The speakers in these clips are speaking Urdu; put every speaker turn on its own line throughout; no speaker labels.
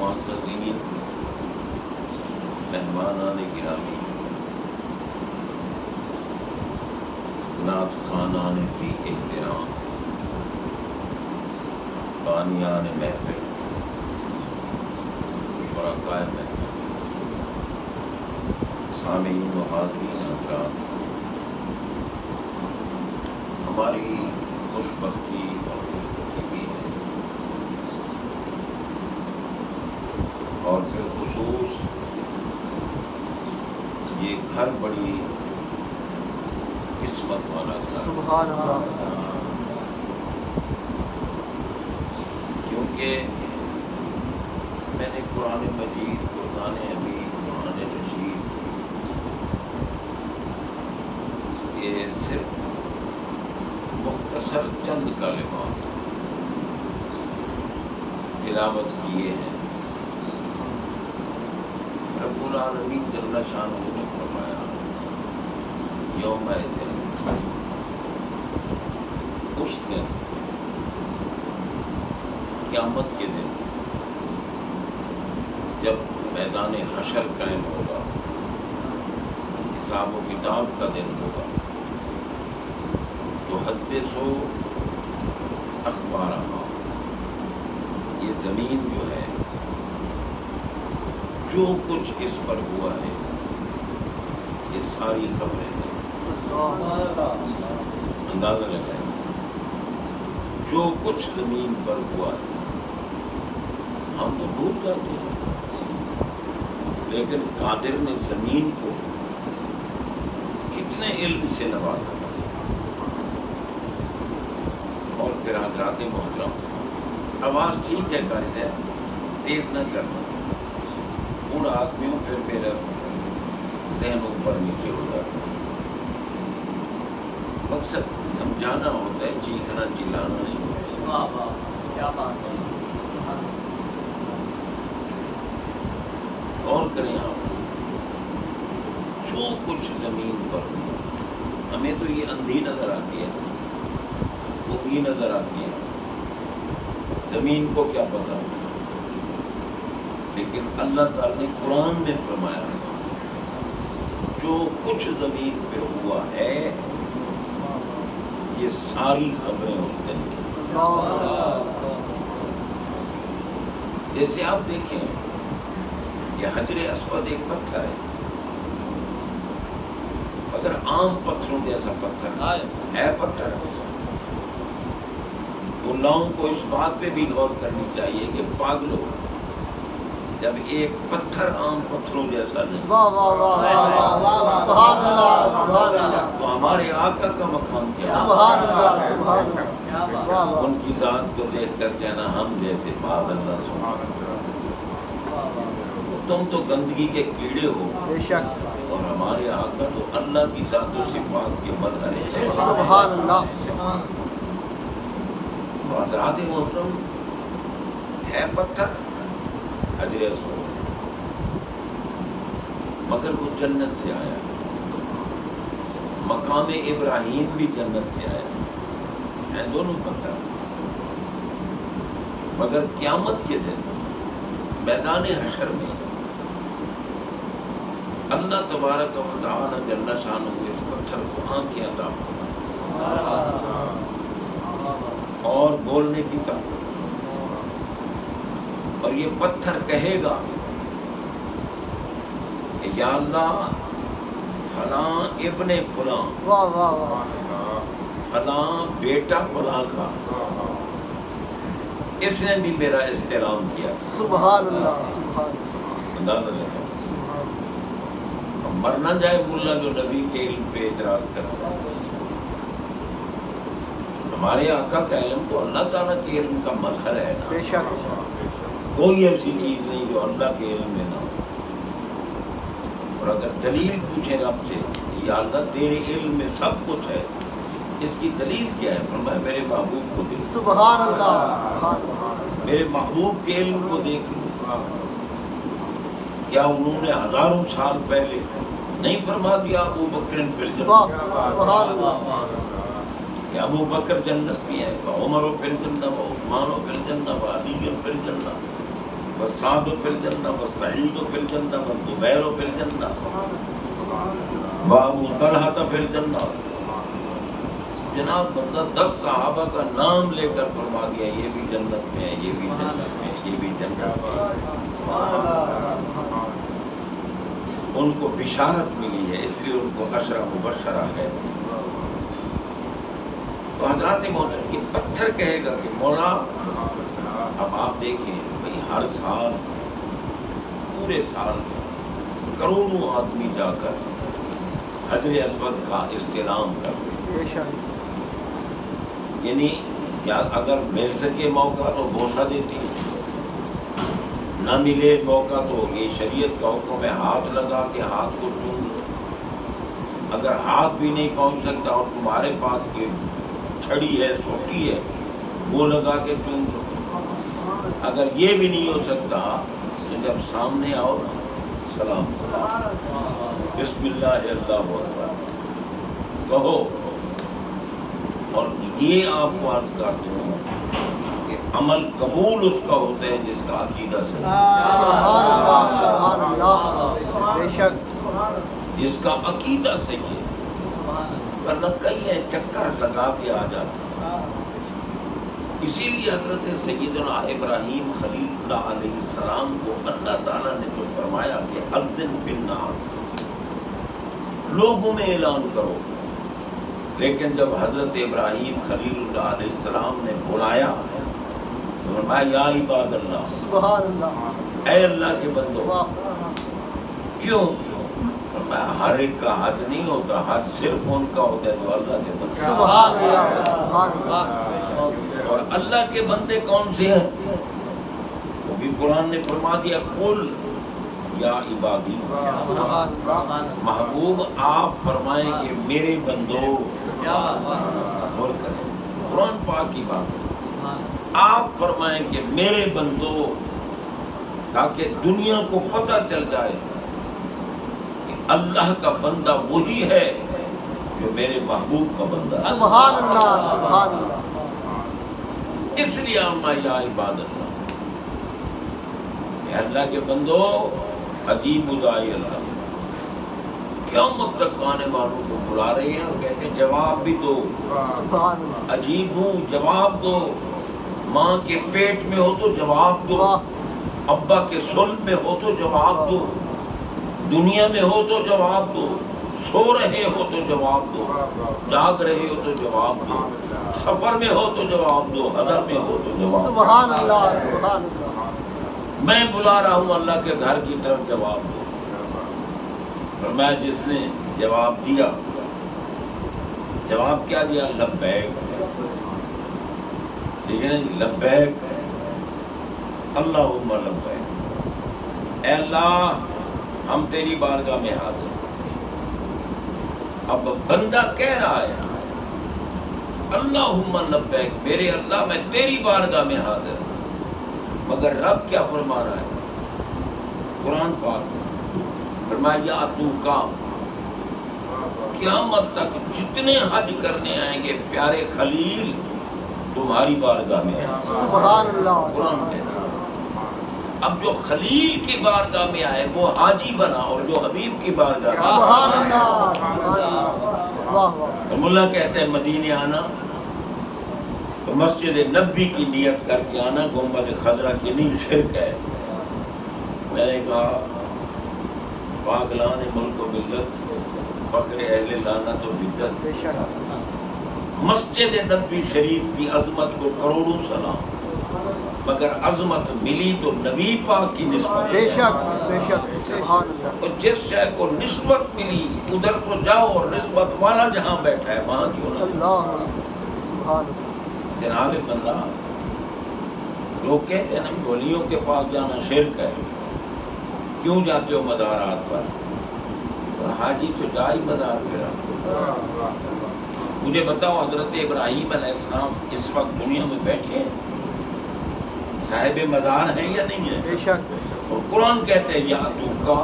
معززین، مہمانان گرامی، نعت خوانان فی احترام، بانیان محفل، شرکائے محفل، سامعین و حاضرین حضرات، ہماری خوش بختی اور خوش نصیبی ہے اور بالخصوص یہ گھر بڑی قسمت والا گھر،
سبحان اللہ،
کیونکہ میں نے قرآن مجید، قرآن حمید، قرآن رشید یہ صرف مختصر چند کلمات تلاوت کیے ہیں۔ رب العالمین جل شانہ نے فرمایا یوم الدین، اس دن، قیامت کے دن جب میدان حشر قائم ہوگا، حساب و کتاب کا دن ہوگا، تو حدثو اخبارہا، یہ زمین جو ہے جو کچھ اس پر ہوا ہے یہ ساری خبریں ہیں، اندازہ لگائیں جو کچھ زمین پر ہوا ہے ہم تو بھول جاتے ہیں، لیکن قادر نے زمین کو کتنے علم سے نوازا۔ اور پھر حضرات محترم، آواز ٹھیک ہے قاری صاحب، تیز نہ کرنا، بوڑھا آدمی ہوں، پھر میرا ذہن اوپر نیچے ہو جاتا ہے۔ مقصد سمجھانا ہوتا ہے، چیخنا چلانا نہیں ہوتا۔
واہ واہ، کیا بات ہے، سبحان اللہ۔
غور کریں آپ، جو کچھ زمین پر، ہمیں تو یہ اندھی نظر آتی ہے، گونگی نظر آتی ہے، زمین کو کیا پتا، لیکن اللہ تعالی نے قرآن میں فرمایا جو کچھ زمین پہ ہوا ہے یہ ساری خبریں اس دن کی۔ جیسے آپ دیکھیں یہ حجر اسود ایک پتھر ہے، اگر عام پتھروں جیسا پتھر ہے، پتھر ملاؤں کو اس بات پہ بھی غور کرنی چاہیے کہ پاگلو، جب ایک پتھر عام پتھروں جیسا نہیں،
واہ واہ واہ واہ واہ، سبحان اللہ، سبحان اللہ،
تو ہمارے آقا کا مقام کیا ہے؟
سبحان اللہ، سبحان اللہ، واہ واہ،
ان کی ذات کو دیکھ کر کہنا ہم جیسے پاس اللہ سبحان اللہ، تم تو گندگی کے کیڑے ہو،
بے شک،
اور ہمارے آقا تو اللہ کی ذات و صفات کے مظہر ہیں۔
سبحان اللہ،
تو حضرات محترم، ہے پتھر حجر اسود، مگر وہ جنت سے آیا، مقام ابراہیم بھی جنت سے آیا ہے، دونوں پتھر، مگر قیامت کے دن میدان حشر میں اللہ تبارک و تعالی جل شانہ اس پتھر کو آنکھیں عطا فرمائے اور بولنے کی طاقت، اور یہ پتھر کہے گا کہ یا اللہ فلاں ابن فلاں،
واہ واہ واہ،
فلاں بیٹا فلاں کا، اس نے بھی میرا استلام کیا۔
سبحان اللہ، سبحان اللہ،
اندازہ لگا، مر نہ جائے ملا جو نبی کے علم پہ اعتراض کرتا ہے۔ ہمارے آقا کا علم تو اللہ تعالیٰ کے علم کا مظہر ہے نا،
بے شک،
کوئی ایسی چیز نہیں جو اللہ کے علم میں نہ ہو۔ اور اگر دلیل پوچھیں رب سے، یا اللہ تیرے علم میں سب کچھ ہے، اس کی دلیل کیا ہے؟ فرمایا میرے محبوب کو دیکھ،
سبحان اللہ، سبحان اللہ،
میرے محبوب کے علم کو دیکھ لو، کیا انہوں نے ہزاروں سال پہلے نہیں فرما دیا ابو بکر فی الجنہ؟
واہ، سبحان اللہ،
کہ ابو بکر جنت میں ہے، عمر فی الجنہ، عثمان فی الجنہ، علی فی الجنہ، والسعد فی الجنہ والسعید فی الجنہ والزبیر فی الجنہ وابو طلحہ فی الجنہ. جناب بندہ 10 صحابہ کا نام لے کر فرما دیا یہ بھی جنت میں ہے، یہ بھی جنت میں ہے، یہ بھی جنت میں ہے. ان کو بشارت ملی ہے، اس لیے ان کو عشرہ مبشرہ ہے. تو حضرات محترم یہ پتھر کہے گا کہ مولا اب آپ دیکھیں بھئی ہر سال پورے سال میں کروڑوں آدمی جا کر حجر اسود کا استلام کرتے، یعنی اگر مل سکے موقع تو بوسہ دیتی، نہ ملے موقع تو یہ شریعت کا حکم ہے ہاتھ لگا کے ہاتھ کو چوم لو. اگر ہاتھ بھی نہیں پہنچ سکتا اور تمہارے پاس کوئی چھڑی ہے سوٹی ہے وہ لگا کے چوم لو. اگر یہ بھی نہیں ہو سکتا تو جب سامنے آؤ سلام بسم اللہ اللہ اکبر کہو. اور یہ آپ کو عرض کرتا ہوں کہ عمل قبول اس کا ہوتا ہے جس کا عقیدہ صحیح، جس کا عقیدہ صحیح ہے. ورنہ کئی ہے چکر لگا کے آ جاتا. اسی لیے حضرت سیدنا ابراہیم خلیل اللہ علیہ السلام کو اللہ تعالیٰ نے تو فرمایا کہ اذن فی الناس، لوگوں میں اعلان کرو. لیکن جب حضرت ابراہیم خلیل اللہ علیہ السلام نے بلایا تو فرمایا یا عباد اللہ،
سبحان اللہ،
اے اللہ کے بندو. کیوں؟ فرمایا ہر ایک کا حج نہیں ہوتا، حج صرف ان کا ہوتا ہے جو اللہ کے بندے.
سبحان اللہ، سبحان اللہ.
اور اللہ کے بندے کون سے ہیں؟ وہ بھی قرآن نے فرما دیا قل یا عبادی. محبوب آپ فرمائیں کہ میرے بندو، غور کریں قرآن پاک کی بات ہے. آپ فرمائیں کہ میرے بندو، تاکہ دنیا کو پتہ چل جائے کہ اللہ کا بندہ وہی ہے جو میرے محبوب کا بندہ ہے.
سبحان اللہ، سبحان اللہ.
اس لیے یا عباد اللہ، کہ اللہ کے بندو عجیب دائی اللہ، قیامت تک آنے والوں کو بلا رہے ہیں اور کہتے ہیں جواب بھی دو.
سبحان اللہ.
عجیب ہوں جواب دو. ماں کے پیٹ میں ہو تو جواب دو، ابا کے صلب میں ہو تو جواب دو، دنیا میں ہو تو جواب دو، سو رہے ہو تو جواب دو، جاگ رہے ہو تو جواب دو، سفر میں ہو تو جواب دو، حضر میں ہو تو جواب دو.
سبحان اللہ، سبحان اللہ.
میں بلا رہا ہوں اللہ کے گھر کی طرف، جواب دو. فرمایا جس نے جواب دیا، جواب کیا دیا؟ لبیک. ٹھیک ہے نا جی، لبیک اللہم لبیک. اے اللہ ہم تیری بارگاہ میں حاضر. اب بندہ کہہ رہا ہے اللہم لبیک، میرے اللہ میں تیری بارگاہ میں حاضر. مگر رب کیا فرما رہا ہے قرآن پاک؟ فرمایا یا تو کا، قیامت تک جتنے حج کرنے آئیں گے پیارے خلیل تمہاری بارگاہ میں ہیں.
سبحان اللہ.
قرآن کہتا ہے اب جو خلیل کی بارگاہ میں آئے وہ حاجی بنا، اور جو حبیب کی بارگاہ میں
سبحان اللہ، سبحان اللہ. واہ واہ.
ملا کہتے ہیں مدینے آنا تو مسجد نبی کی نیت کر کے آنا، گنبد خضرا کی نہیں، شرک ہے. میں نے کہا پاگلان ملک و ملت فخر اہل لعنت و بدت.
بے شک.
مسجد نبی شریف کی عظمت کو کروڑوں سلام، مگر عظمت ملی تو نبی پاک کی نسبت.
بے شک، بے شک. سبحان اللہ.
اور جس شے کو نسبت ملی ادھر تو جاؤ، اور نسبت والا جہاں بیٹھا ہے وہاں کیوں نہ.
اللہ، سبحان اللہ.
جناب بندہ، لوگ کہتے ہیں نا ولیوں کے پاس جانا شرک ہے، کیوں جاتے ہو مزارات پر؟ حاجی تو جا ہی مزار پہ رہا. مجھے بتاؤ حضرت ابراہیم علیہ السلام اس وقت دنیا میں بیٹھے ہیں، صاحب مزار ہیں یا نہیں
بے
ہیں؟
شک.
اور قرآن کہتے ہیں یا تو کا،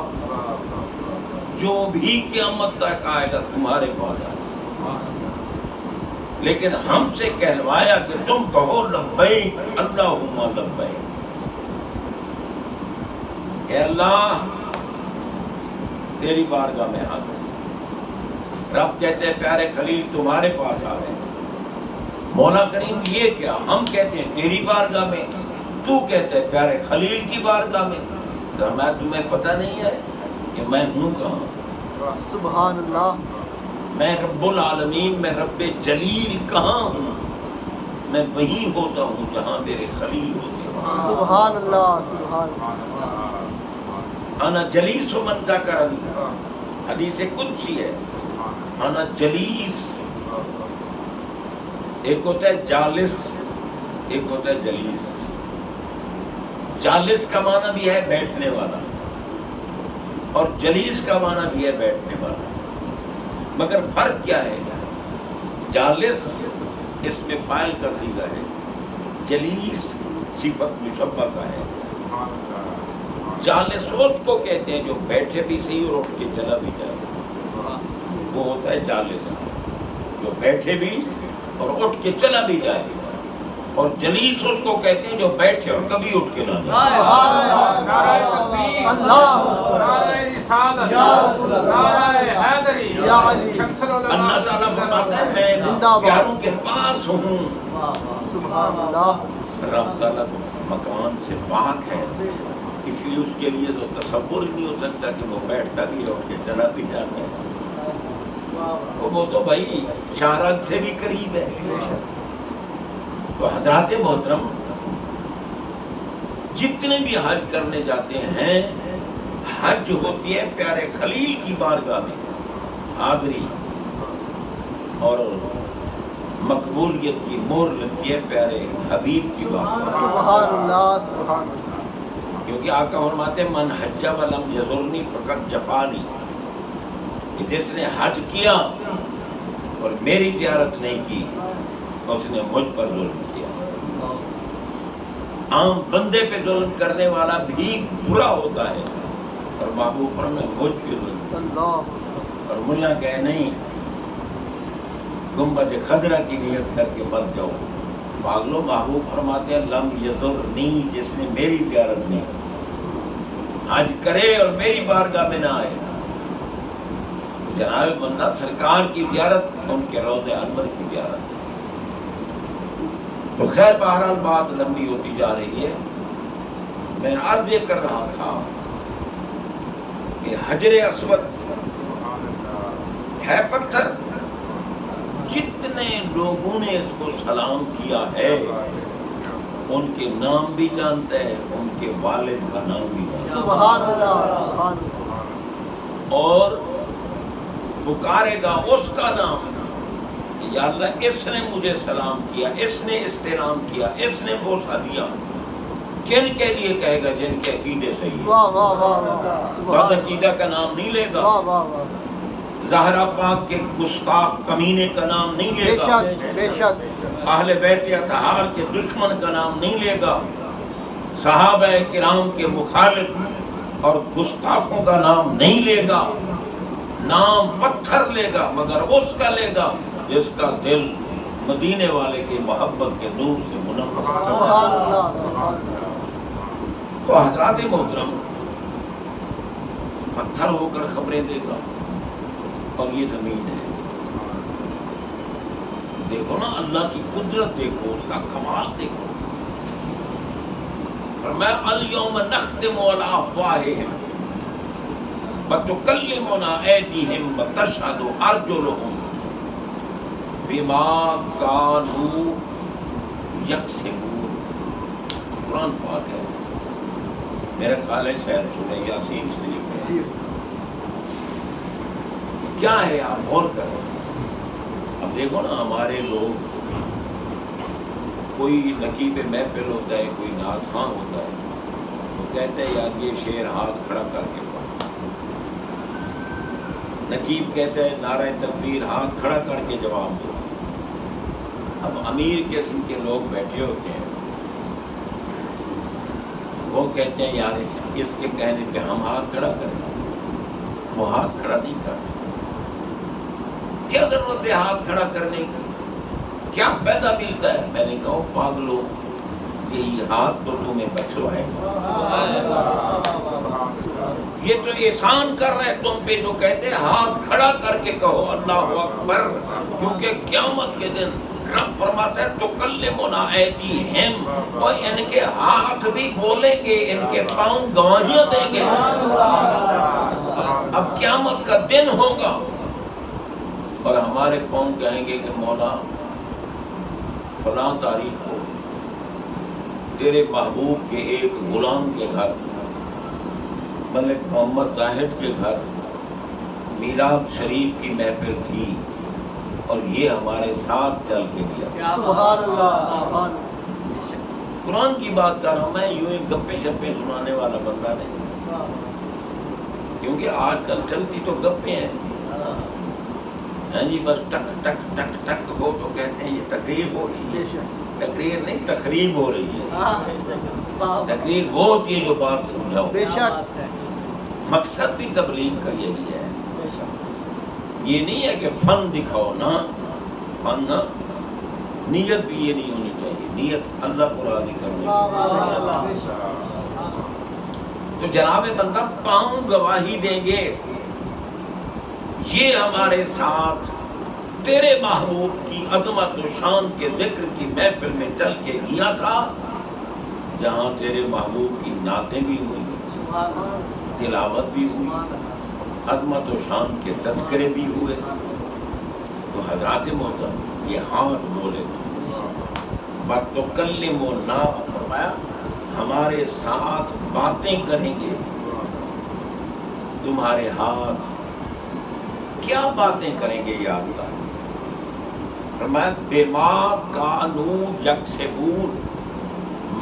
جو بھی قیامت تک آئے گا تمہارے پاس آئے. لیکن ہم سے کہلوایا کہ تم کہو لبیک اللہم لبیک. کہ اللہ تیری بارگاہ میں حاضر ہوں۔ رب کہتے ہیں پیارے خلیل تمہارے پاس آ رہے ہیں۔ مولا کریم یہ کیا، ہم کہتے ہیں تیری بارگاہ میں، تو کہتے ہیں پیارے خلیل کی بارگاہ میں۔ میں تمہیں پتہ نہیں ہے کہ میں ہوں کہاں؟
سبحان اللہ،
میں رب العالمین، میں رب جلیل کہاں ہوں؟ میں وہیں ہوتا ہوں جہاں میرے خلیل ہوتے ہیں۔
سبحان اللہ، سبحان اللہ،
انا جلیس من ذکرنی، حدیث قدسی ہے، انا جلیس، ایک ہوتا ہے جالس، ایک ہوتا ہے جلیس۔ جالس کا معنی بھی ہے بیٹھنے والا، اور جلیس کا معنی بھی ہے بیٹھنے والا، مگر فرق کیا ہے؟ جالس اس میں فاعل کا صیغہ ہے، جلیس صفت مشبہ کا ہے۔ جالس اس کو کہتے ہیں جو بیٹھے بھی صحیح اور اٹھ کے چلا بھی جائے، وہ ہوتا ہے جالس، جو بیٹھے بھی اور اٹھ کے چلا بھی جائے۔ اور جلیس اس کو کہتے ہیں جو بیٹھے اور کبھی اٹھ کے نہ جائے۔ اللہ تعالیٰ فرماتا ہے میں پیاروں کے پاس ہوں۔
سبحان اللہ،
رب تعالیٰ مکان سے پاک ہے، اس لیے اس کے لیے تو تصور ہی نہیں ہو سکتا کہ وہ بیٹھتا بھی ہے اور چلا بھی جاتا ہے۔ وہ تو بھائی شارک سے بھی قریب ہے۔ تو حضرات محترم، جتنے بھی حج کرنے جاتے ہیں، حج ہوتی ہے پیارے خلیل کی بارگاہ میں حاضری، اور مقبولیت کی مہر لگتی ہے پیارے حبیب کی بارگاہ میں۔
سبحان اللہ، سبحان اللہ،
کیونکہ آقا فرماتے ہیں من حج ولم یزرنی فقط جفانی، کہ جس نے حج کیا اور میری زیارت نہیں کی اس نے مجھ پر ظلم کیا۔ عام بندے پہ ظلم کرنے والا بھی برا ہوتا ہے، اور محبوب پر میں مجھ پہ ظلم،
اللہ،
اور ملا کہے نہیں گنبد خضرا کی نیت کر کے مت جاؤ پاگلو۔ محبوب فرماتے ہیں لم یزرنی، جس نے میری زیارت نہیں کی، حج کرے اور میری بارگاہ میں نہ آئے۔ جناب بندہ سرکار کی زیارت ان کے روضہ انور کی زیارت۔ تو خیر بہرحال بات لمبی ہوتی جا رہی ہے، میں عرض یہ کر رہا تھا کہ حجر اسود ہے پتھر، جتنے لوگوں نے اس کو سلام کیا ہے ان کے نام بھی جانتا ہے، ان کے والد کا نام بھی جانتا ہے،
سبحان اللہ، سبحان اللہ،
اور پکارے گا اس کا نام کہ یا اللہ اس نے مجھے سلام کیا، اس نے استلام کیا، اس نے بوسہ دیا۔ کن کے لیے کہے گا؟ جن کے عقیدے صحیح ہے۔
واہ واہ واہ واہ،
بد
سبحان
عقیدہ کا نام نہیں لے گا،
واہ واہ واہ،
زہرا پاک کے گستاخ کمینے کا نام نہیں لے
بے
گا،
شک بے شک،
اہل بیت اطہار کے دشمن کا نام نہیں لے گا، صحابہ کرام کے مخالف اور گستاخوں کا نام نہیں لے گا۔ نام پتھر لے گا، مگر اس کا لے گا جس کا دل مدینے والے کی محبت کے نور سے منور ہے۔
سبحان اللہ، سبحان اللہ،
تو حضرات محترم، پتھر ہو کر خبریں دے گا، اور یہ زمین ہے۔ دیکھو نا اللہ کی قدرت، دیکھو اس کا کمال، دیکھو۔ فرمایا الیوم نختم علی افواہہم وتکلمنا ایدیہم وتشہد ارجلہم بما کانوا یکسبون۔ قرآن پاک ہے، میرا خیال ہے شاید سورہ یاسین شریف ہے۔ کیا ہے آپ غور کرو۔ اب دیکھو نا ہمارے لوگ، کوئی نقیب محفل ہوتا ہے، کوئی نعت خواں ہوتا ہے، وہ کہتے ہیں یار یہ شعر ہاتھ کھڑا کر کے پڑھو۔ نقیب کہتے ہیں نعرہ تکبیر ہاتھ کھڑا کر کے جواب دو۔ اب امیر قسم کے لوگ بیٹھے ہوتے ہیں، وہ کہتے ہیں یار اس کے کہنے پہ ہم ہاتھ کھڑا کریں، وہ ہاتھ کھڑا نہیں کرتے۔ کیا ضرورت ہے ہاتھ کھڑا کرنے کی؟ کیا فائدہ ملتا ہے؟ میں نے کہا پاگلو، یہی ہاتھ تو تمہیں بچو ہے۔ یہ تو احسان کر رہے تم پہ جو کہتے ہیں ہاتھ کھڑا کر کے کہو اللہ اکبر، کیونکہ قیامت کے دن رب فرماتا ہے تکلمنا ایدیہم، اور ان کے ہاتھ بھی بولیں گے، ان کے پاؤں گواہیاں دیں گے۔ اب قیامت کا دن ہوگا اور ہمارے پاؤں کہیں گے کہ مولا فلاں تاریخ کو تیرے محبوب کے ایک غلام کے گھر ملک محمد زاہد کے گھر میلاد شریف کی محفل تھی اور یہ ہمارے ساتھ چل کے گیا۔
سبحان اللہ، سبحان اللہ۔
قرآن کی بات کر رہا ہوں میں، یوں ہی گپے شپے سنانے والا بندہ نہیں، کیونکہ آج کل چلتی تو گپے ہیں، ہاں جی، بس ٹک ٹک ٹک ٹک ہو تو کہتے ہیں یہ تقریر ہو رہی ہے۔ تقریر نہیں، تخریب ہو رہی ہے۔ تقریر وہ ہوتی ہے جو بات سمجھاؤ۔
بے شک،
مقصد بھی تبلیغ کا یہی ہے، یہ نہیں ہے کہ فن دکھاؤ، نہ فن نہ، نیت بھی یہ نہیں ہونی چاہیے، نیت اللہ کو راضی کرنی چاہیے۔ تو جناب بندہ پاؤں گواہی دیں گے، یہ ہمارے ساتھ تیرے محبوب کی عظمت و شان کے ذکر کی محفل میں چل کے گیا تھا، جہاں تیرے محبوب کی نعتیں بھی ہوئی، تلاوت بھی ہوئی، عظمت و شان کے تذکرے بھی ہوئے۔ تو حضرات محترم یہ ہاتھ بولے بَتُكَلِّمُنَا، فرمایا ہمارے ساتھ باتیں کریں گے تمہارے ہاتھ۔ کیا باتیں کریں گے یا اللہ؟ فرمایا بِمَا كَانُوا يَكْسِبُونَ،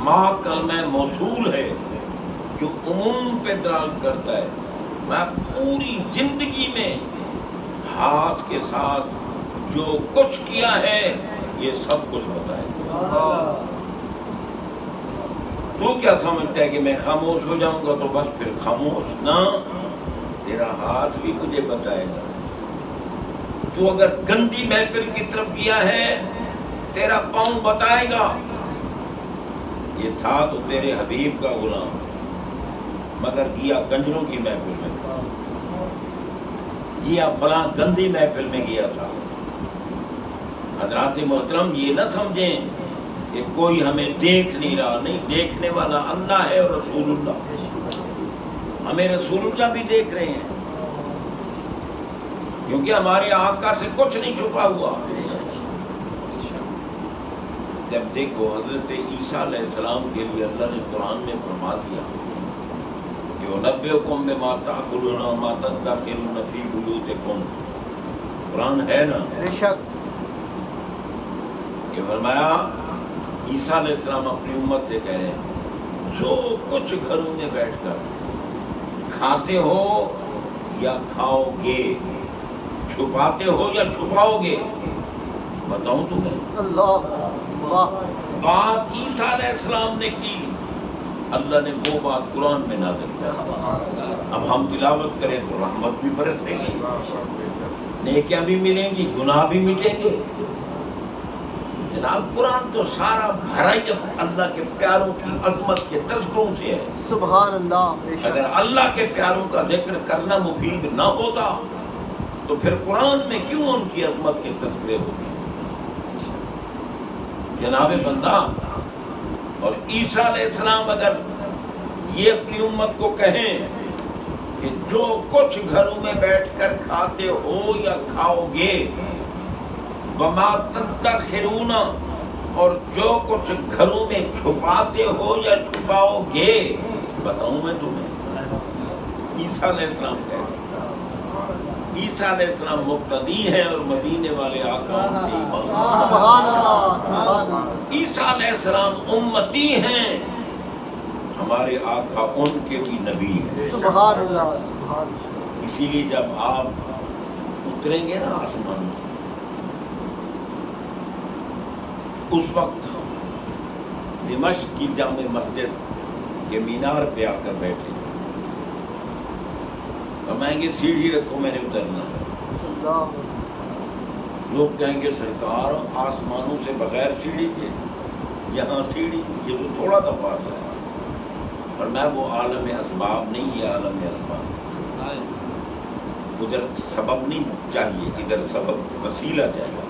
ما کلمہ موصول ہے جو عموم پہ دلالت کرتا ہے۔ میں پوری زندگی میں ہاتھ کے ساتھ جو کچھ کیا ہے یہ سب کچھ بتائے۔ تو کیا سمجھتا ہے کہ میں خاموش ہو جاؤں گا تو بس پھر خاموش؟ نہ، تیرا ہاتھ بھی مجھے بتائے گا۔ تو اگر گندی محفل کی طرف گیا ہے تیرا پاؤں بتائے گا یہ تھا تو تیرے حبیب کا غلام، مگر گیا کنجروں کی محفل میں تھا، گیا فلاں گندی محفل میں گیا تھا۔ حضرات محترم یہ نہ سمجھیں کہ کوئی ہمیں دیکھ نہیں رہا، نہیں، دیکھنے والا اللہ ہے اور رسول اللہ، ہمیں رسول اللہ بھی دیکھ رہے ہیں، کیونکہ ہمارے آقا سے کچھ نہیں چھپا ہوا۔ جب دیکھو حضرت عیسیٰ علیہ السلام کے لیے اللہ نے قرآن میں فرما دیا کہ وَنَبِّئُكُم بِمَا تَأْكُلُونَ وَمَا تَدَّخِرُونَ فِي بُيُوتِكُم، قرآن ہے نا،
بے شک،
کہ فرمایا عیسیٰ علیہ السلام اپنی امت سے کہہ رہے ہیں جو کچھ گھروں میں بیٹھ کر کھاتے ہو یا کھاؤ گے، چھپاتے ہو یا چھپاؤ گے، بتاؤں تمہیں؟
اللہ،
بات عیسیٰ علیہ السلام نے کی، اللہ نے وہ بات قرآن میں نازل کی۔ اب ہم تلاوت کریں تو رحمت بھی برسے گی، نیکیاں بھی ملیں گی، گناہ بھی مٹیں گے۔ جناب قرآن تو سارا بھرا ہی اللہ کے پیاروں کی عظمت کے تذکروں سے ہے۔
سبحان اللہ، بے شک۔
اگر اللہ کے پیاروں کا ذکر کرنا مفید نہ ہوتا تو پھر قرآن میں کیوں ان کی عظمت کے تذکرے ہوتے؟ جناب بندہ، اور عیسیٰ علیہ السلام اگر یہ اپنی امت کو کہیں کہ جو کچھ گھروں میں بیٹھ کر کھاتے ہو یا کھاؤ گے، وَمَا تَدَّخِرُونَ، اور جو کچھ گھروں میں چھپاتے ہو یا چھپاؤ گے، بتاؤں میں تمہیں؟ عیسیٰ علیہ السلام کہتے ہیں۔ عیسیٰ علیہ السلام مقتدی ہیں اور مدینے والے آقا ان کے امام۔
سبحان اللہ، سبحان اللہ۔
عیسیٰ علیہ السلام امتی ہیں، ہمارے آقا ان کے بھی نبی ہیں۔
سبحان اللہ، سبحان اللہ۔
اسی لیے جب آپ اتریں گے نا آسمان سے، اس وقت دمشق کی جامع مسجد کے مینار پہ آ کر بیٹھے، فرمائیں گے سیڑھی رکھو میں نے اترنا ہے۔ لوگ کہیں گے سرکار آسمانوں سے بغیر سیڑھی کے، یہاں سیڑھی، یہ تو تھوڑا سا فاصلہ ہے۔ اور میں وہ عالم اسباب نہیں، یہ عالم اسباب۔ ادھر سبب نہیں چاہیے، ادھر سبب وسیلہ چاہیے.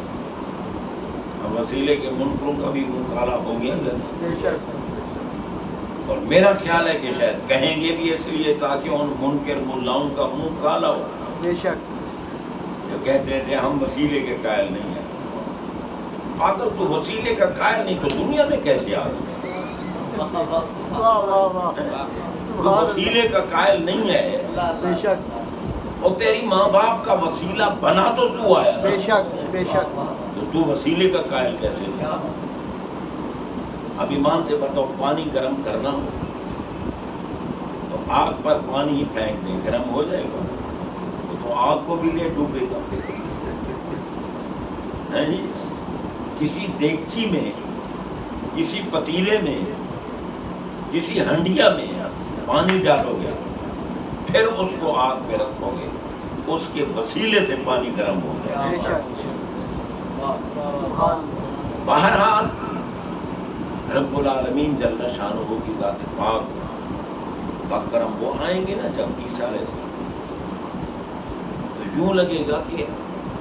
اب وسیلے کے منکروں کا بھی منہ کالا ہو گیا
بے شک
اور میرا خیال ہے کہ شاید کہیں گے بھی اس لیے تاکہ ان منکر ملاؤں کا منہ کالا ہو
بے شک
جو کہتے تھے ہم وسیلے کے قائل نہیں ہیں. پاگل تو وسیلے کا قائل نہیں تو دنیا میں کیسے آ گئے؟
واہ واہ واہ
تو
سبحان
وسیلے کا قائل نہیں ہے
اللہ بے شک
اور تیری ماں باپ کا وسیلہ بنا تو تو آیا نا،
بے شک بے شک
تو تو وسیلے کا قائل کیسے ہے؟ اب ایمان سے بتاؤ پانی گرم کرنا ہو تو آگ پر پانی ہی پھینک دیں گرم ہو جائے گا تو آگ کو بھی لے ڈوبے گا. نہیں، کسی دیگچی میں، کسی پتیلے میں، کسی ہنڈیا میں پانی ڈالو گے پھر اس کو آگ پہ رکھو گے اس کے وسیلے سے پانی گرم ہو جائے
بے
گا.
شک سبحان
بہرحال رب العالمین جل شانہ کی ذات پاک کا کرم وہ آئیں گے نا جب عیسیٰ علیہ السلام تو یوں لگے گا کہ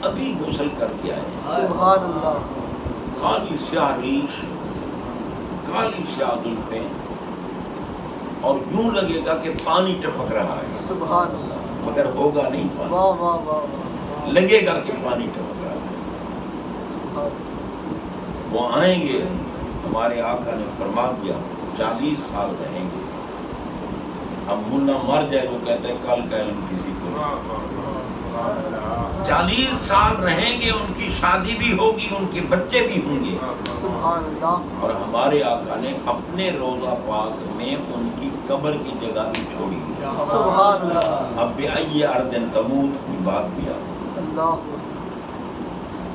ابھی غسل کر کے آئے ہیں.
سبحان اللہ
کالی سیاہ ریش، کالی سیاہ زلفیں اور یوں لگے گا کہ پانی ٹپک رہا ہے
سبحان اللہ
مگر ہوگا نہیں پانی،
واہ واہ واہ
لگے گا کہ پانی ٹپک رہا ہے.
سبحان
وہ آئیں گے، ہمارے آقا نے فرما دیا 40 سال رہیں گے. اب ملا مر جائے جو کہتے ہیں کل کا علم کسی کو نہیں. 40 سال رہیں گے، ان کی شادی بھی ہوگی، ان کے بچے بھی ہوں گے.
سبحان اللہ
اور ہمارے آقا نے اپنے روضہ پاک میں ان کی قبر کی جگہ بھی چھوڑی.
سبحان اللہ
اب بِأَيِّ أَرْضٍ تَمُوتُ کی بات بھی آ گئی.
اللہ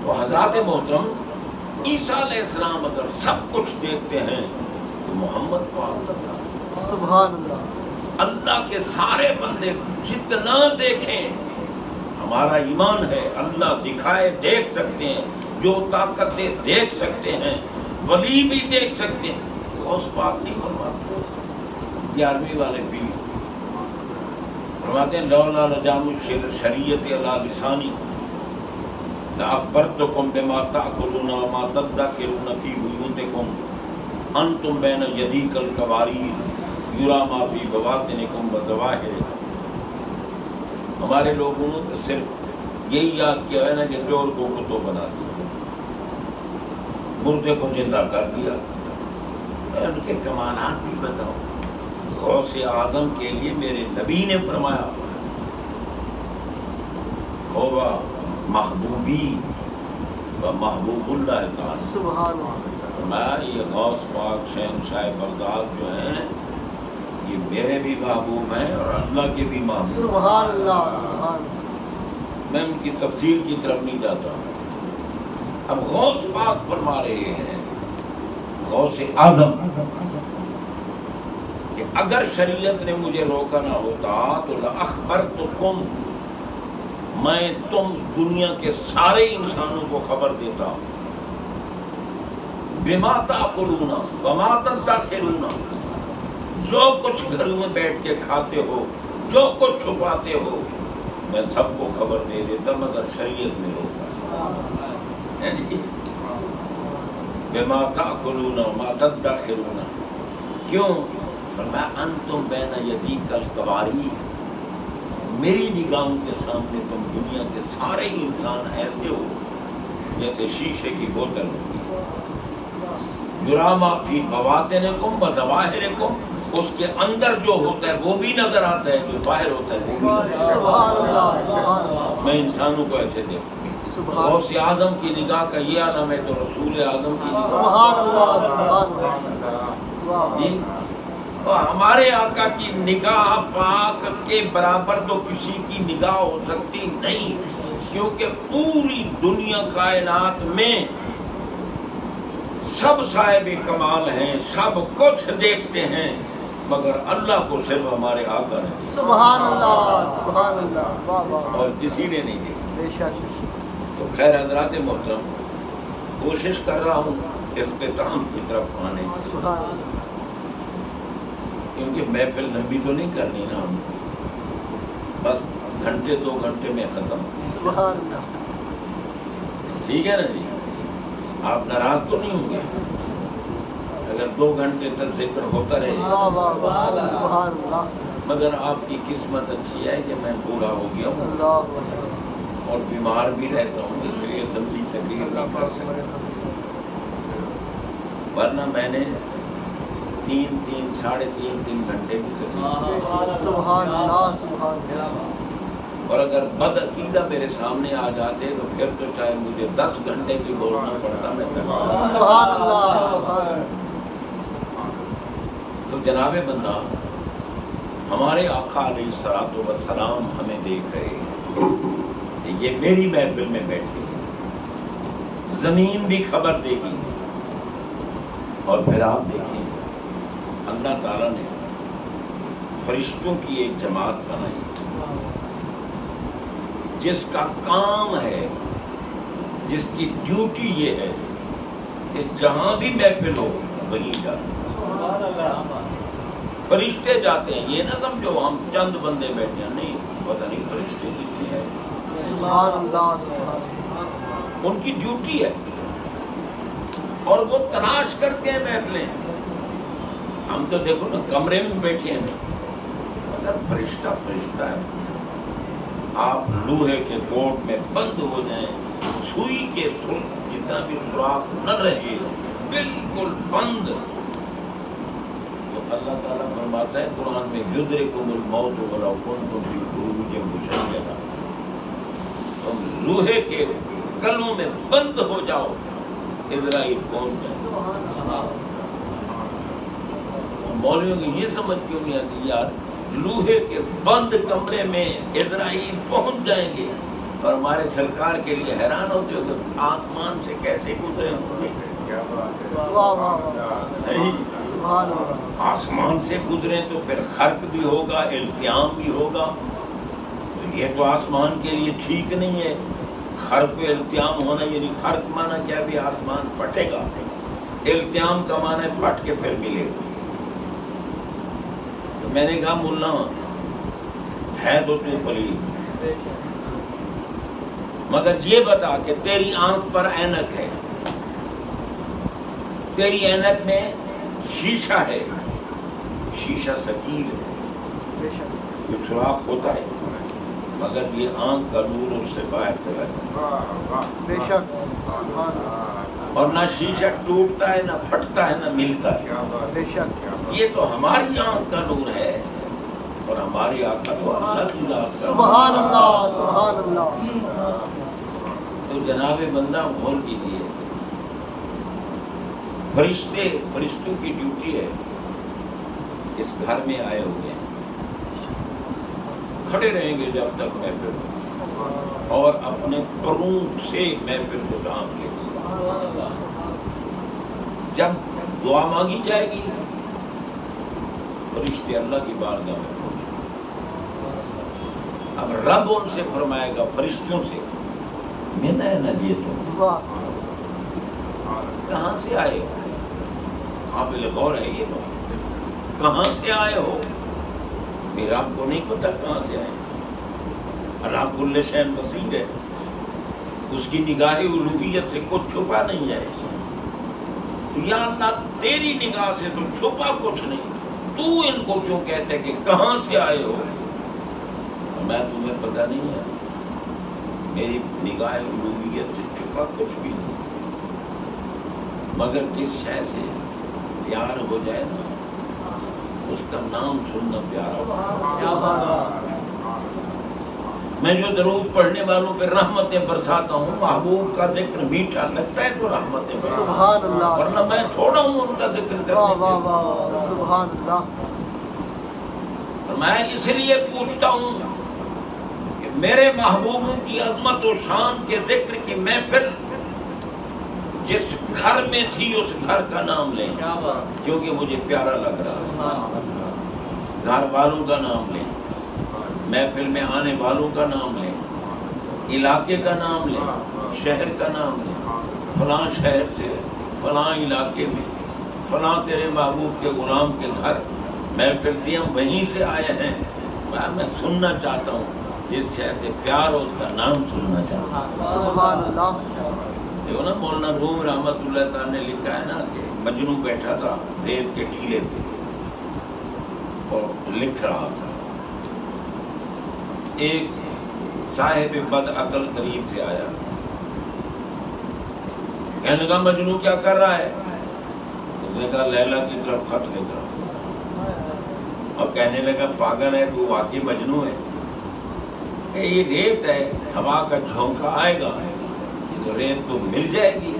تو حضرات محترم عیسیٰ علیہ السلام اگر سب کچھ دیکھتے ہیں تو محمد پاک
سبحان اللہ
اللہ کے سارے بندے جتنا دیکھیں ہمارا ایمان ہے اللہ دکھائے دیکھ سکتے ہیں، جو طاقت دے دیکھ سکتے ہیں، ولی بھی دیکھ سکتے ہیں. غوث پاک نہیں فرماتے 11ویں والے بھی فرماتے ہیں لولا لجام الشریعت علی لسانی لأخبرتکم بما تأکلون وما تدخرون فی بیوتکم انتم بین یدیک القواریر یرا ما فی بواطنکم وظواہرکم. ہمارے لوگوں نے تو صرف یہی یاد کیا ہے نا کہ چور کو کتو بنا دیا، مردے کو زندہ کر دیا. ان کے کمالات بھی بتاؤ. غوث اعظم کے لیے میرے نبی نے فرمایا ہوگا محبوبی و محبوب اللہ تعالی.
سبحان اللہ
میں یہ غوث پاک شہنشاہ بغداد جو ہیں یہ میرے بھی محبوب ہیں اور اللہ کے بھی محبوب.
سبحان اللہ سبحان اللہ
میں ان کی تفصیل کی طرف نہیں جاتا ہوں. اب غوث پاک فرما رہے ہیں غوث اعظم کہ اگر شریعت نے مجھے روکا نہ ہوتا تو لأخبرتکم میں تم دنیا کے سارے انسانوں کو خبر دیتا بما تأکلون وما تدخرون، جو کچھ گھروں میں بیٹھ کے کھاتے ہو، جو کچھ چھپاتے ہو، میں سب کو خبر دے دیتا مگر شریعت نے روکا. بما تأکلون وما تدخرون. کیوں؟ فرمایا انتم بین یدیک القواریر، میری نگاہوں کے سامنے تم دنیا کے سارے انسان ایسے ہو جیسے شیشے کی بوتل ہوتی. یرا ما فی بواطنکم وظواہرکم، اس کے اندر جو ہوتا ہے وہ بھی نظر آتا ہے، جو باہر ہوتا ہے وہ بھی نظر آتا
سبحان اللہ سبحان اللہ
ہے. میں انسانوں کو ایسے دیکھتا ہوں.
سبحان
غوث اعظم کی نگاہ کا یہ عالم ہے تو رسول اعظم کی نگاہ.
سبحان اللہ سبحان اللہ سبحان
جی اور ہمارے آقا کی نگاہ پاک کے برابر تو کسی کی نگاہ ہو سکتی نہیں، کیونکہ پوری دنیا کائنات میں سب صاحب کمال ہیں، سب کچھ دیکھتے ہیں مگر اللہ کو صرف ہمارے آقا نے
سبحان اللہ واہ واہ
اور کسی نے نہیں دیکھا.
بے شک
تو خیر حضرات محترم کوشش کر رہا ہوں اختتام کی طرف آنے کی،
سبحان اللہ
کیونکہ محفل لمبی تو نہیں کرنی نا ہم. بس گھنٹے 2 گھنٹے میں ختم.
سبحان اللہ.
ٹھیک ہے نا جی؟ آپ ناراض تو نہیں ہوں گے اگر 2 گھنٹے تک ذکر ہوتا رہے؟
سبحان اللہ.
مگر آپ کی قسمت اچھی ہے کہ میں بوڑھا ہو گیا ہوں
اللہ
اور بیمار بھی رہتا ہوں، اس لیے لمبی تقریر نہ کر سکتا، ورنہ میں نے 3 ساڑھے 3 گھنٹے بھی تقریر.
سبحان اللہ. سبحان اللہ.
اور اگر بد عقیدہ میرے سامنے آ جاتے تو پھر تو چاہے مجھے 10 گھنٹے بھی بولنا پڑتا میں تقریر.
سبحان اللہ.
تو جناب بندہ، ہمارے آقا علیہ الصلوۃ والسلام ہمیں دیکھ رہے ہیں کہ یہ میری محفل میں بیٹھے ہیں، زمین بھی خبر دے گی. اور پھر آپ دیکھیں اللہ تعالیٰ نے فرشتوں کی ایک جماعت بنائی جس کا کام ہے، جس کی ڈیوٹی یہ ہے کہ جہاں بھی محفل ہو وہیں جاتے.
سبحان اللہ.
فرشتے جاتے ہیں، یہ نہ سمجھو ہم چند بندے بیٹھے ہیں، نہیں، پتہ نہیں فرشتے کتنے ہیں.
سبحان اللہ. سبحان اللہ.
ان کی ڈیوٹی ہے اور وہ تلاش کرتے ہیں محفلیں. ہم تو دیکھو نا کمرے میں بیٹھے ہیں، مگر فرشتہ ہے. آپ لوہے کے بورڈ میں بند ہو جائیں، سوئی کے جتنا بھی سوراخ نہ رہے، بالکل بند. تو اللہ تعالیٰ فرماتا ہے قرآن میں یدرککم الموت ولو کنتم فی بروج مشیدہ، تم لوہے کے گلوں میں بند ہو جاؤ، اسرائیل پہنچ جائے. مولویوں کی یہ سمجھ کیوں نہیں آتی یار، لوہے کے بند کمرے میں اسرائیل پہنچ جائیں گے، اور ہمارے سرکار کے لیے حیران ہوتے ہو کہ آسمان سے کیسے گزرے ہوں گے.
سبحان اللہ.
آسمان سے گزرے تو پھر خرق بھی ہوگا، التیام بھی ہوگا. تو یہ تو آسمان کے لیے ٹھیک نہیں ہے. خرق و التیام ہونا، یعنی خرق مانا کیا بھی آسمان پھٹے گا، التیام کا مانا پھٹ کے پھر ملے گا. تو میں نے کہا ملا ہے تو پلید، مگر یہ بتا کہ تیری آنکھ پر اینک ہے، تیری اینک میں شیشہ ہے، شیشہ ثقیل ہے، کوئی سوراخ ہوتا ہے، مگر یہ آنکھ کا نور اس سے باہر چلا جاتا ہے.
بے شک. سبحان اللہ.
اور نہ شیشہ ٹوٹتا ہے، نہ پھٹتا ہے، نہ ملتا ہے.
بے شک.
یہ تو ہماری آنکھ کا نور ہے، اور ہماری آقا تو اللہ کی ذات کا.
سبحان اللہ. سبحان اللہ.
تو جناب بندہ غور کیجیے، فرشتوں کی ڈیوٹی ہے، اس گھر میں آئے ہوئے ہیں، کھڑے رہیں گے جب تک محفل ہو، اور اپنے پروں سے محفل کو ڈھانپ لیں. جب دعا مانگی جائے گی فرشتے اللہ کی بارگاہ میں پہنچے. اب رب ان سے فرمائے گا فرشتوں سے، میں نہ جی تم کہاں سے آئے ہو؟ قابل غور ہے یہ بات، کہاں سے آئے ہو؟ میرا آپ کو نہیں پتا کہاں سے آئے. اللہ کل شیء بصیر ہے، اس کی نگاہ الوہیت سے کچھ چھپا نہیں ہے. یا اللہ تیری نگاہ سے تو چھپا کچھ نہیں، تو ان کو کیوں کہتے کہ کہاں سے آئے ہو؟ میں تمہیں پتہ نہیں ہے، میری نگاہ الوہیت سے چھپا کچھ بھی نہیں، مگر جس شے سے پیار ہو جائے نا اس کا نام سننا پیارا. میں جو درود پڑھنے والوں پہ رحمتیں برساتا ہوں، محبوب کا ذکر میٹھا لگتا ہے تو رحمتیں برساتا ہوں،
سبحان اللہ.
ورنہ میں تھوڑا ہوں ان کا ذکر کرنے سے.
سبحان اللہ.
میں اس لیے پوچھتا ہوں کہ میرے محبوبوں کی عظمت و شان کے ذکر کی محفل جس گھر میں تھی اس گھر کا نام لیں، کیونکہ مجھے پیارا لگ رہا. گھر والوں کا نام لیں، محفل میں آنے والوں کا نام لیں، علاقے کا نام لیں، شہر کا نام لیں. فلاں شہر سے فلاں علاقے میں فلاں تیرے محبوب کے غلام کے گھر محفل تھی، ہم وہیں سے آئے ہیں، میں سننا چاہتا ہوں جس شے سے پیار ہو اس کا نام سننا چاہتا ہوں.
سبحان اللہ.
دیکھو نا مولانا روم رحمت اللہ تعالیٰ نے لکھا ہے نا کہ مجنوں بیٹھا تھا ریت کے ٹیلے پہ اور لکھ رہا تھا. ایک صاحب بد عقل قریب سے آیا, کہنے لگا مجنوں کیا کر رہا ہے؟ اس نے کہا لیلا کی طرف خط لکھ رہا ہوں. اور کہنے لگا پاگل ہے تو واقعی مجنوں ہے؟ کہ یہ ریت ہے, ہوا کا جھونکا آئے گا, یہ تو ریت تو مل جائے گی,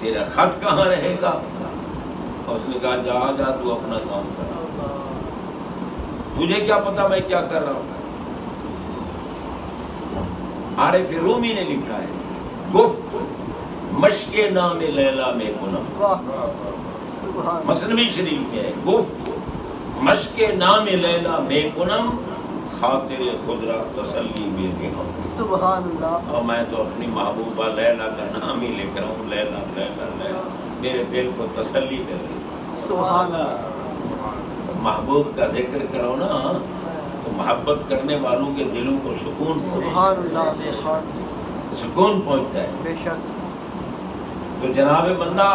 تیرا خط کہاں رہے گا؟ اور اس نے کہا جا جا تو اپنا کام کر, تجھے کیا پتا میں کیا کر رہا ہوں. عارف رومی نے لکھا ہے گفت مشق نام لیلا میں کنم, مثنوی شریف میں ہے گفت مشق نام لیلا میں کنم خاطر خدرا تسلی میں دیکھوں.
سبحان اللہ.
اور میں تو اپنی محبوبہ لیلا کا نام ہی لکھ رہا ہوں, لیلا لیلا لیلا, میرے دل کو تسلی کر رہی.
سبحان اللہ.
محبوب کا ذکر کرو نا تو محبت کرنے والوں کے دلوں کو سکون
سبحان اللہ.
سکون پہنچتا ہے.
بے شک.
تو جناب بندہ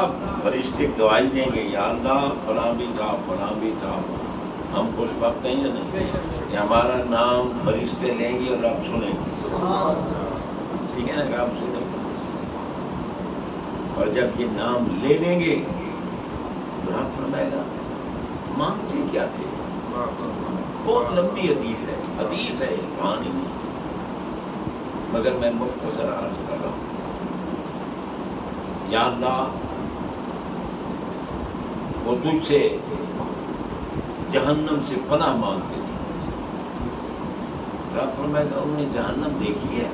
فرشتے گواہی دیں گے یا اللہ فلاں بھی تھا فلاں بھی تھا. ہم خوش بخت ہیں یا نہیں کہ ہمارا نام فرشتے لیں گے اور رب سنیں گے. ٹھیک ہے نا, رب سنیں گے. اور جب یہ نام لے لیں گے تو رب فرمائے گا مانگتے کیا تھے. بہت لمبی حدیث ہے, حدیث ہے کہانی نہیں, مگر میں مختصر عرض کر رہا ہوں. یا اللہ وہ تجھ سے جہنم سے پناہ مانگتے تھے. رب فرمائے گا انہوں نے جہنم دیکھی ہے؟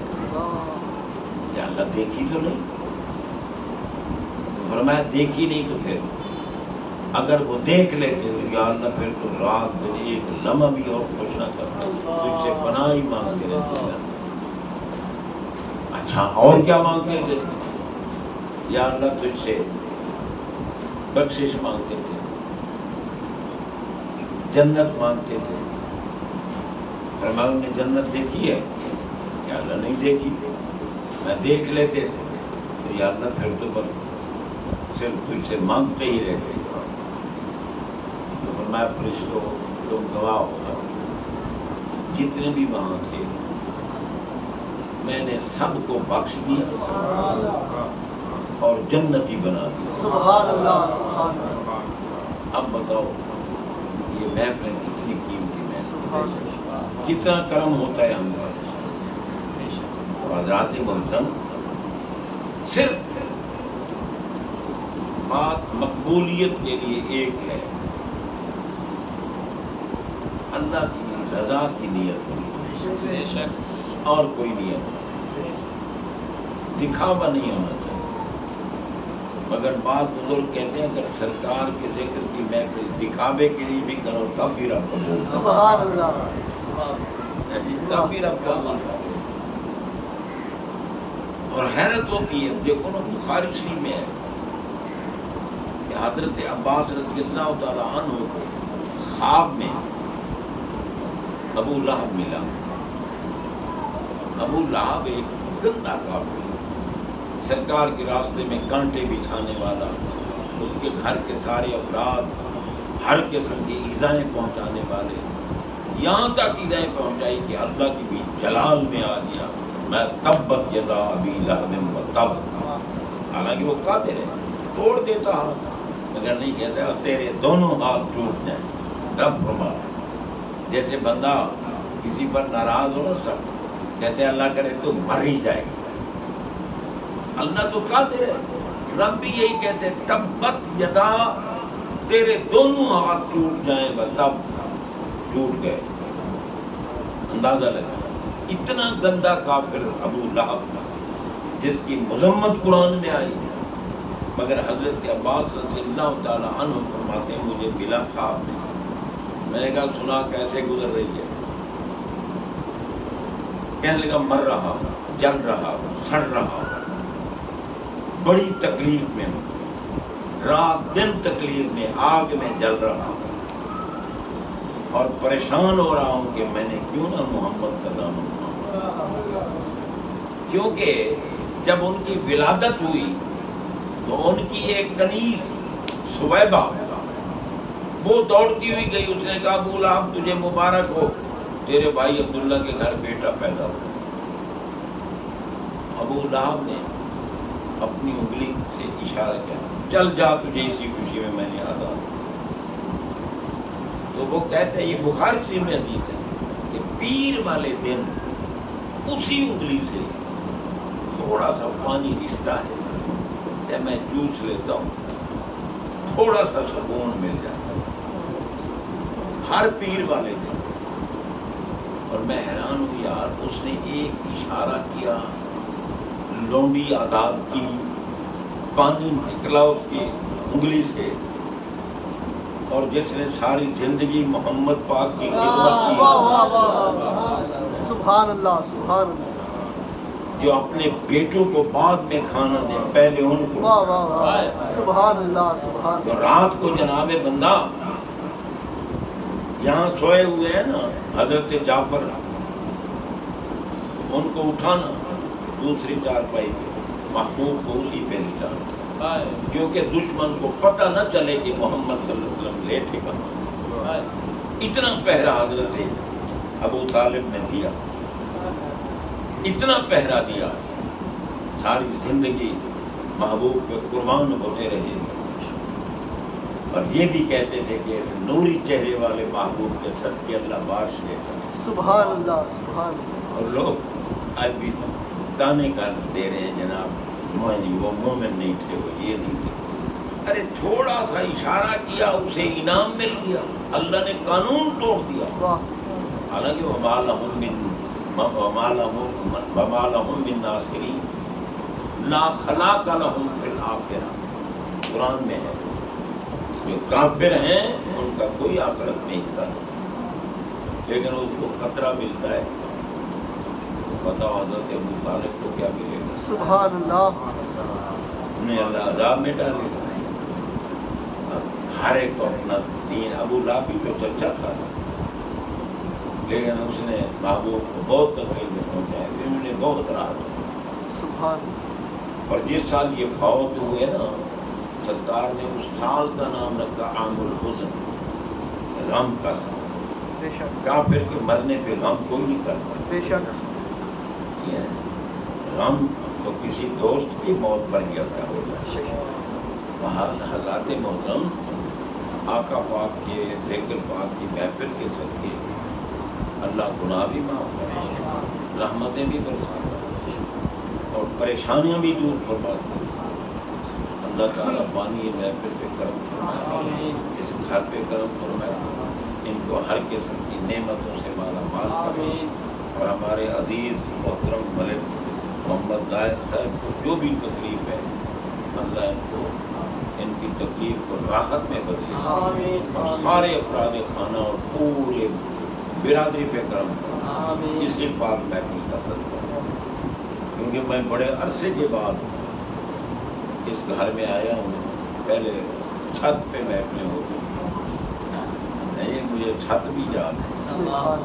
یا اللہ دیکھی تو نہیں. تو فرمایا دیکھی نہیں تو پھر اگر وہ دیکھ لیتے تو یا اللہ پھر تو رات دن ایک لمحہ بھی اور کچھ نہ کرتا, تجھ سے پناہ ہی مانگتے رہتے ہیں. اچھا اور کیا مانگتے تھے؟ یا اللہ تجھ سے بخشش مانگتے تھے, جنت مانگتے تھے. فرمایا نے جنت دیکھی ہے؟ یا اللہ نہیں دیکھی. میں دیکھ لیتے تو یا اللہ پھر تو بس صرف تجھ سے مانگتے ہی رہتے. تو فرمایا فرشتوں تم گواہ ہوگا جتنے بھی وہاں تھے میں نے سب کو بخش دیا اور جنتی بنا دیا.
سبحان اللہ. سبحان اللہ.
اب بتاؤ یہ محفل کتنی قیمتی محفل, کتنا کرم ہوتا ہے ہم پر. تو حضرات محترم صرف بات مقبولیت کے لیے ایک ہے, اللہ کی رضا کی نیت ہونی, اور کوئی نیت نہیں, دکھاوا نہیں ہونا چاہیے. مگر بعض بزرگ کہتے ہیں اگر سرکار کے ذکر کی محفل دکھاوے کے لیے بھی کرو تب بھی رب قبول.
سبحان اللہ.
تب بھی رب قبول. اور حیرت ہوتی ہے, دیکھو نا بخاری شریف میں ہے کہ حضرت عباس رضی اللہ تعالی عنہ کو خواب میں ابو لہب ملا. ابو لہب ایک گندا کافر, سرکار کے راستے میں کانٹے بچھانے والا, اس کے گھر کے سارے افراد ہر قسم کی ایذائیں پہنچانے والے, یہاں تک ایذائیں پہنچائی کہ اللہ کی بھی جلال میں آ گیا میں تبت یدا ابی لہب و تب. حالانکہ وہ قادر ہے, توڑ دیتا ہوں, مگر نہیں کہتا تیرے دونوں ہاتھ ٹوٹ جائیں. رب فرماتا جیسے بندہ کسی پر ناراض ہو نا سب کہتے ہیں اللہ کرے تو مر ہی جائے. اللہ تو قادر ہے, رب بھی یہی کہتے ہیں تبت یدا, تیرے دونوں ہاتھ ٹوٹ جائیں بس تب ٹوٹ گئے. اندازہ لگا اتنا گندا کافر ابو لہب تھا جس کی مذمت قرآن میں آئی. مگر حضرت عباس رضی اللہ تعالی عنہ فرماتے ہیں مجھے ملا خواب میں نے کہا سنا کیسے گزر رہی ہے؟ کہنے لگا مر رہا, جل رہا, سڑ رہا, بڑی تکلیف میں ہوں, رات دن تکلیف میں, آگ میں جل رہا. اور پریشان ہو رہا ہوں کہ میں نے کیوں نہ محمد کا دامن تھاما، کیونکہ جب ان کی ولادت ہوئی تو ان کی ایک کنیز سویبہ وہ دوڑتی ہوئی گئی، اس نے کہا ابو لہب تجھے مبارک ہو، تیرے بھائی عبداللہ کے گھر بیٹا پیدا ہو۔ ابو لہب نے اپنی انگلی سے اشارہ کیا، چل جا تجھے اسی خوشی میں نے آزاد۔ تو وہ کہتے ہیں، یہ بخاری شریف میں حدیث ہے کہ پیر والے دن اسی انگلی سے تھوڑا سا پانی رستا ہے کہ میں جوس لیتا ہوں، تھوڑا سا سکون مل جاتا ہے ہر پیر والے دن۔ اور میں حیران ہوں یار، اس نے ایک اشارہ کیا، لونڈی آزاد کی، پانی نکلا اس کی انگلی سے، اور جس نے ساری زندگی محمد پاک کی خدمت کی،
سبحان اللہ سبحان اللہ،
جو اپنے بیٹوں کو بعد میں کھانا دے، پہلے ان کو،
واہ واہ واہ، سبحان اللہ سبحان
تو
اللہ،
رات کو جناب بندہ یہاں سوئے ہوئے ہیں نا حضرت جعفر، ان کو اٹھانا دوسری چارپائی پہ، محبوب کو اسی پہ لٹانا، کیونکہ دشمن کو پتہ نہ چلے کہ محمد صلی اللہ علیہ وسلم لیٹے کہاں۔ اتنا پہرا حضرت ابو طالب نے دیا، اتنا پہرا دیا، ساری زندگی محبوب پہ قربان ہوتے رہے، اور یہ بھی کہتے تھے کہ اس نوری چہرے والے محبوب کے صدقے اللہ بارش دیتا۔
سبحان اللہ سبحان اللہ،
اور لوگ آج بھی تانے کر دے رہے ہیں جناب وہ مومن نہیں تھے، وہ یہ نہیں تھے۔ ارے تھوڑا سا اشارہ کیا، اسے انعام مل گیا، اللہ نے قانون توڑ دیا۔ حالانکہ وما لهم من ناصرین لا خلاق لهم فی الآخرہ، قرآن میں ہے، جو کافر ہیں ان کا کوئی آخرت میں حصہ نہیں، لیکن اس کو خطرہ ملتا ہے۔ بتاؤ حضرت ابو طالب کو کیا ملے گا؟
سبحان اللہ،
انہیں اللہ عذاب میں ڈالے گا۔ ہر ایک کو اپنا دین، ابو لہب بھی تو چچا تھا، لیکن اس نے محبوب کو بہت تکلیف میں پہنچایا، انہوں نے بہت راحت۔
سبحان،
اور جس سال یہ فوت ہوئے نا، سرکار نے اس سال کا نام رکھا عام الحزن، غم کا سال۔
بے شک
کافر کے مرنے پہ غم کوئی نہیں کرتا،
بے شک،
غم تو کسی دوست کی موت پر گیا کیا ہوتا ہے۔ وہاں حضرات محترم آقا پاک کے ذکر پاک کی محفل کے صدقے اللہ گناہ بھی معاف کرے، رحمتیں بھی برساتا اور پریشانیاں بھی دور فرماتا۔ اللہ تعالیٰ بانی محفل پہ کرم فرمائے، اس گھر پہ کرم فرمائے، ان کو ہر قسم کی نعمتوں سے مالا مال کرے، اور ہمارے عزیز محترم ملک محمد زاہد صاحب کو جو بھی تکلیف ہے، اللہ ان کو ان کی تکلیف کو راحت میں بدلے، اور سارے افراد خانہ اور پورے برادری پہ کرم کرے، اسی پاک محفل کا صدقہ۔ کیونکہ میں بڑے عرصے کے بعد اس گھر میں آیا ہوں، پہلے چھت پہ محفلیں ہوتی تھیں، یہ مجھے چھت بھی یاد ہے،
سبحان،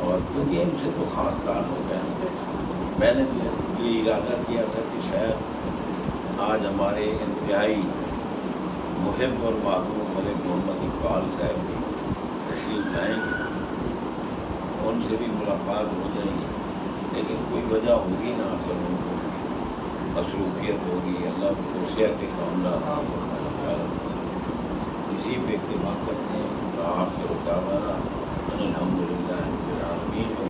اور کیونکہ ان سے تو خاص تعلق ہے۔ میں نے یہ ارادہ کیا تھا کہ شاید آج ہمارے انتہائی محب اور محبوب ملک محمد اقبال صاحب بھی تشریف لائیں گے، ان سے بھی ملاقات ہو جائے گی، لیکن کوئی وجہ ہوگی نہ، آخر ان کو مصروفیت ہوگی، اللہ کو صحت کاملہ، اسی پہ اتفاق کرتے